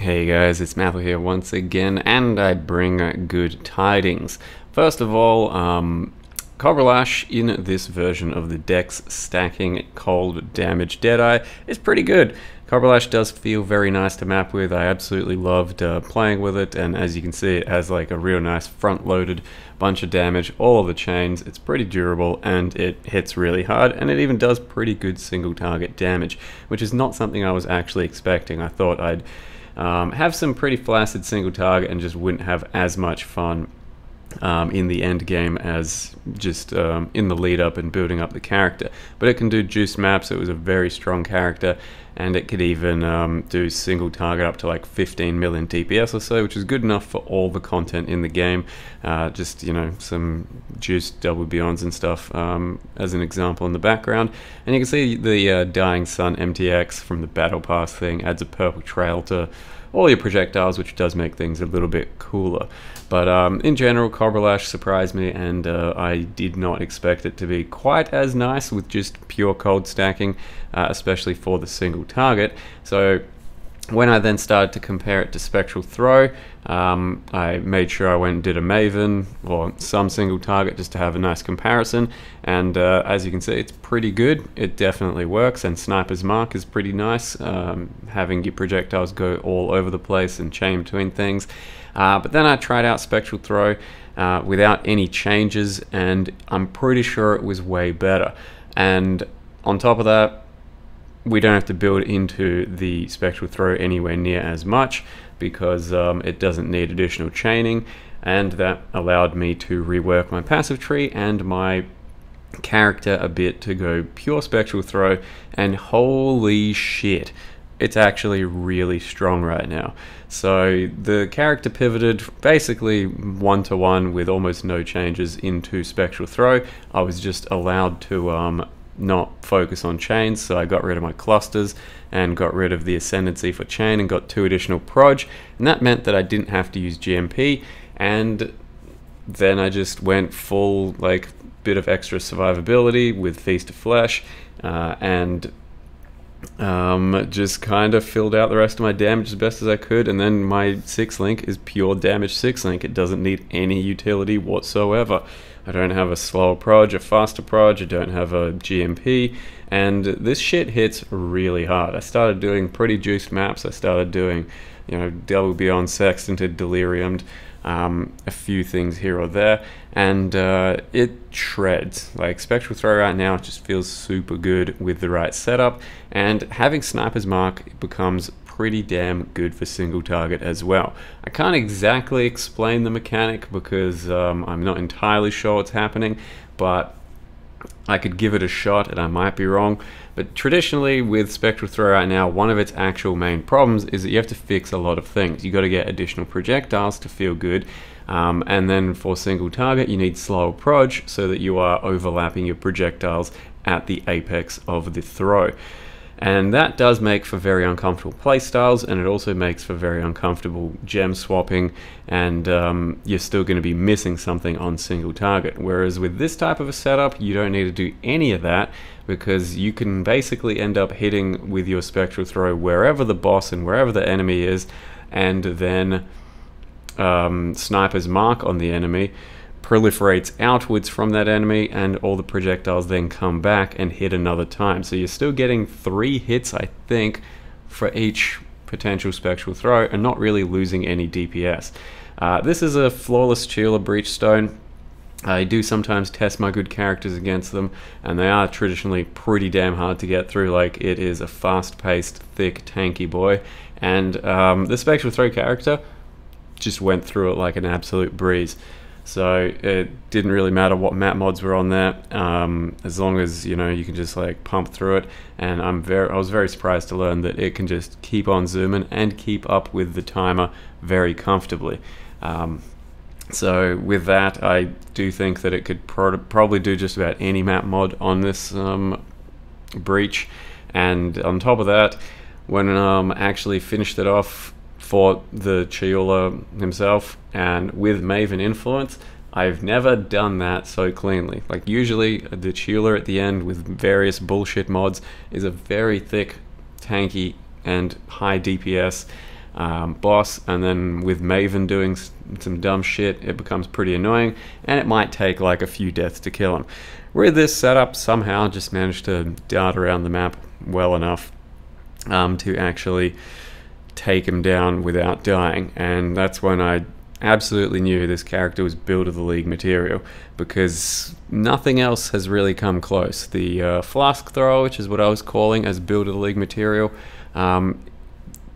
Hey guys, it's Matthew here once again, and I bring good tidings. First of all, Cobralash in this version of the Dex stacking cold damage Deadeye is pretty good. Cobralash does feel very nice to map with. I absolutely loved playing with it, and as you can see, it has like a real nice front-loaded bunch of damage, all of the chains. It's pretty durable, and it hits really hard, and it even does pretty good single target damage, which is not something I was actually expecting. I thought I'd have some pretty flaccid single target and just wouldn't have as much fun in the end game as just in the lead up and building up the character. But it can do juice maps. It was a very strong character, and it could even do single target up to like 15 million DPS or so, which is good enough for all the content in the game. Just, you know, some juice double beyonds and stuff as an example in the background. And you can see the Dying Sun MTX from the Battle Pass thing adds a purple trail to all your projectiles, which does make things a little bit cooler. But in general, Cobralash surprised me, and I did not expect it to be quite as nice with just pure cold stacking, especially for the single target. So when I then started to compare it to Spectral Throw, I made sure I went and did a Maven or some single target just to have a nice comparison, and as you can see, it's pretty good. It definitely works, and Sniper's Mark is pretty nice, having your projectiles go all over the place and chain between things. But then I tried out Spectral Throw without any changes, and I'm pretty sure it was way better. And on top of that, we don't have to build into the Spectral Throw anywhere near as much because it doesn't need additional chaining, and that allowed me to rework my passive tree and my character a bit to go pure Spectral Throw, and holy shit, it's actually really strong right now. So the character pivoted basically one-to-one with almost no changes into Spectral Throw. I was just allowed to not focus on chains, so I got rid of my clusters and got rid of the ascendancy for chain and got 2 additional proj, and that meant that I didn't have to use GMP, and then I just went full like bit of extra survivability with Feast of Flesh, and just kind of filled out the rest of my damage as best as I could. And then my 6-link is pure damage 6-link. It doesn't need any utility whatsoever. I don't have a slower proj, a faster proj, I don't have a GMP, and this shit hits really hard. I started doing pretty juiced maps. I started doing, you know, double beyond sextanted, deliriumed, a few things here or there, and it shreds. Like Spectral Throw right now just feels super good with the right setup, and having Sniper's Mark becomes pretty damn good for single target as well. I can't exactly explain the mechanic because I'm not entirely sure what's happening, but I could give it a shot and I might be wrong. But traditionally with Spectral Throw right now, one of its actual main problems is that you have to fix a lot of things. You got to get additional projectiles to feel good, and then for single target you need slower proj so that you are overlapping your projectiles at the apex of the throw. And that does make for very uncomfortable playstyles, and it also makes for very uncomfortable gem swapping, and you're still going to be missing something on single target. Whereas with this type of a setup, you don't need to do any of that, because you can basically end up hitting with your Spectral Throw wherever the boss and wherever the enemy is, and then Sniper's Mark on the enemy proliferates outwards from that enemy, and all the projectiles then come back and hit another time. So you're still getting 3 hits, I think, for each potential Spectral Throw, and not really losing any DPS. This is a flawless Chula Breachstone. I do sometimes test my good characters against them, and they are traditionally pretty damn hard to get through. Like, it is a fast-paced, thick, tanky boy, and the Spectral Throw character just went through it like an absolute breeze. So it didn't really matter what map mods were on there, as long as, you know, you can just like pump through it. And I was very surprised to learn that it can just keep on zooming and keep up with the timer very comfortably. So with that, I do think that it could probably do just about any map mod on this breach. And on top of that, when I actually finished it off, fought the Chula himself, and with Maven influence, I've never done that so cleanly. Like, usually the Chula at the end with various bullshit mods is a very thick, tanky, and high DPS boss, and then with Maven doing some dumb shit, it becomes pretty annoying, and it might take like a few deaths to kill him. With this setup, somehow just managed to dart around the map well enough to actually take him down without dying, and that's when I absolutely knew this character was build of the league material, because nothing else has really come close. The flask thrower, which is what I was calling as build of the league material,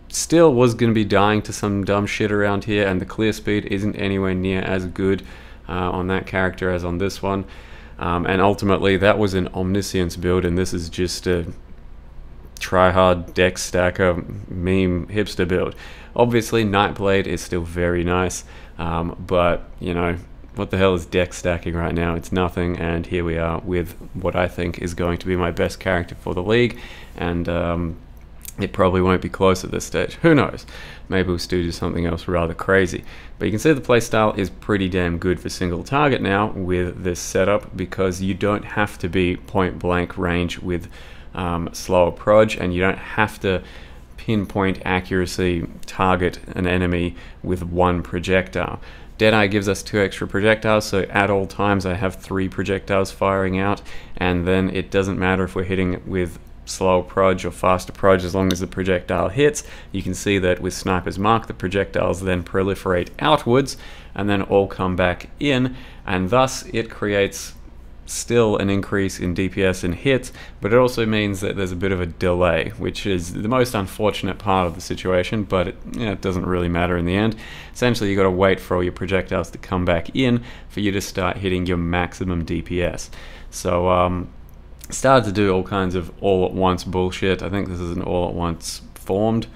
still was going to be dying to some dumb shit around here, and the clear speed isn't anywhere near as good on that character as on this one, and ultimately that was an omniscience build, and this is just a try-hard deck stacker meme hipster build. Obviously Nightblade is still very nice, but you know, what the hell is deck stacking right now? It's nothing, and here we are with what I think is going to be my best character for the league, and it probably won't be close at this stage. Who knows? Maybe we'll still do something else rather crazy. But you can see the playstyle is pretty damn good for single target now with this setup, because you don't have to be point blank range with slower proj, and you don't have to pinpoint accuracy target an enemy with one projectile. Deadeye gives us 2 extra projectiles, so at all times I have 3 projectiles firing out, and then it doesn't matter if we're hitting with slow proj or faster proj, as long as the projectile hits. You can see that with Sniper's Mark, the projectiles then proliferate outwards and then all come back in, and thus it creates still an increase in DPS and hits, but it also means that there's a bit of a delay, which is the most unfortunate part of the situation, but it doesn't really matter in the end. Essentially, you got to wait for all your projectiles to come back in for you to start hitting your maximum DPS. So started to do all kinds of all-at-once bullshit. I think this is an all-at-once formed.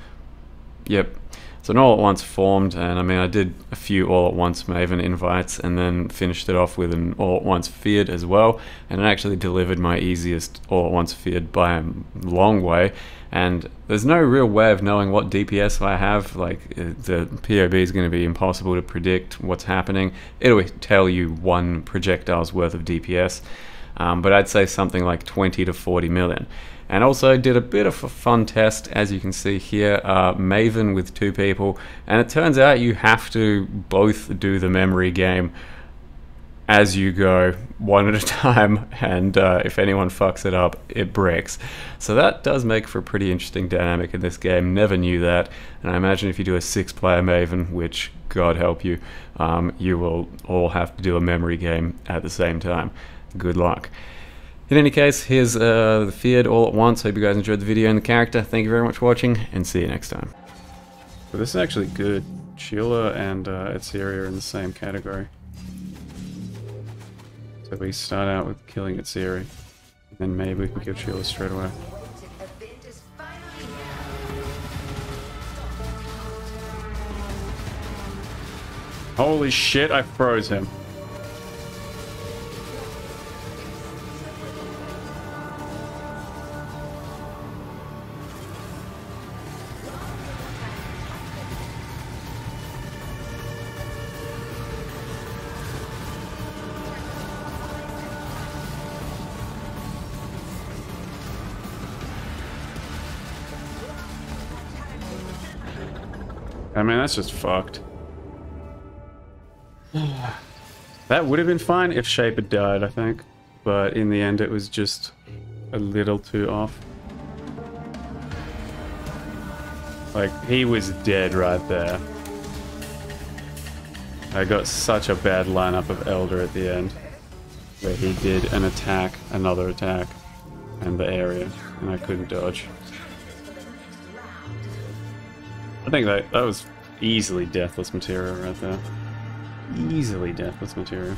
Yep. So an all-at-once formed, and I mean, I did a few all-at-once Maven invites and then finished it off with an all-at-once feared as well, and it actually delivered my easiest all-at-once feared by a long way. And there's no real way of knowing what DPS I have. Like, the POB is going to be impossible to predict what's happening. It'll tell you 1 projectile's worth of DPS, but I'd say something like 20 to 40 million. And also did a bit of a fun test, as you can see here, Maven with 2 people, and it turns out you have to both do the memory game as you go, one at a time, and if anyone fucks it up, it breaks. So that does make for a pretty interesting dynamic in this game. Never knew that, and I imagine if you do a 6-player Maven, which God help you, you will all have to do a memory game at the same time. Good luck. In any case, here's the feared all at once. Hope you guys enjoyed the video and the character. Thank you very much for watching, and see you next time. So this is actually good. Sheila and Etziri are in the same category. So we start out with killing Etziri, and then maybe we can kill Sheila straight away. Holy shit, I froze him. I mean, that's just fucked. That would have been fine if Shape had died, I think. But in the end, it was just a little too off. Like, he was dead right there. I got such a bad lineup of Elder at the end, where he did an attack, another attack, and the area, and I couldn't dodge. I think that was easily deathless material right there. Easily deathless material.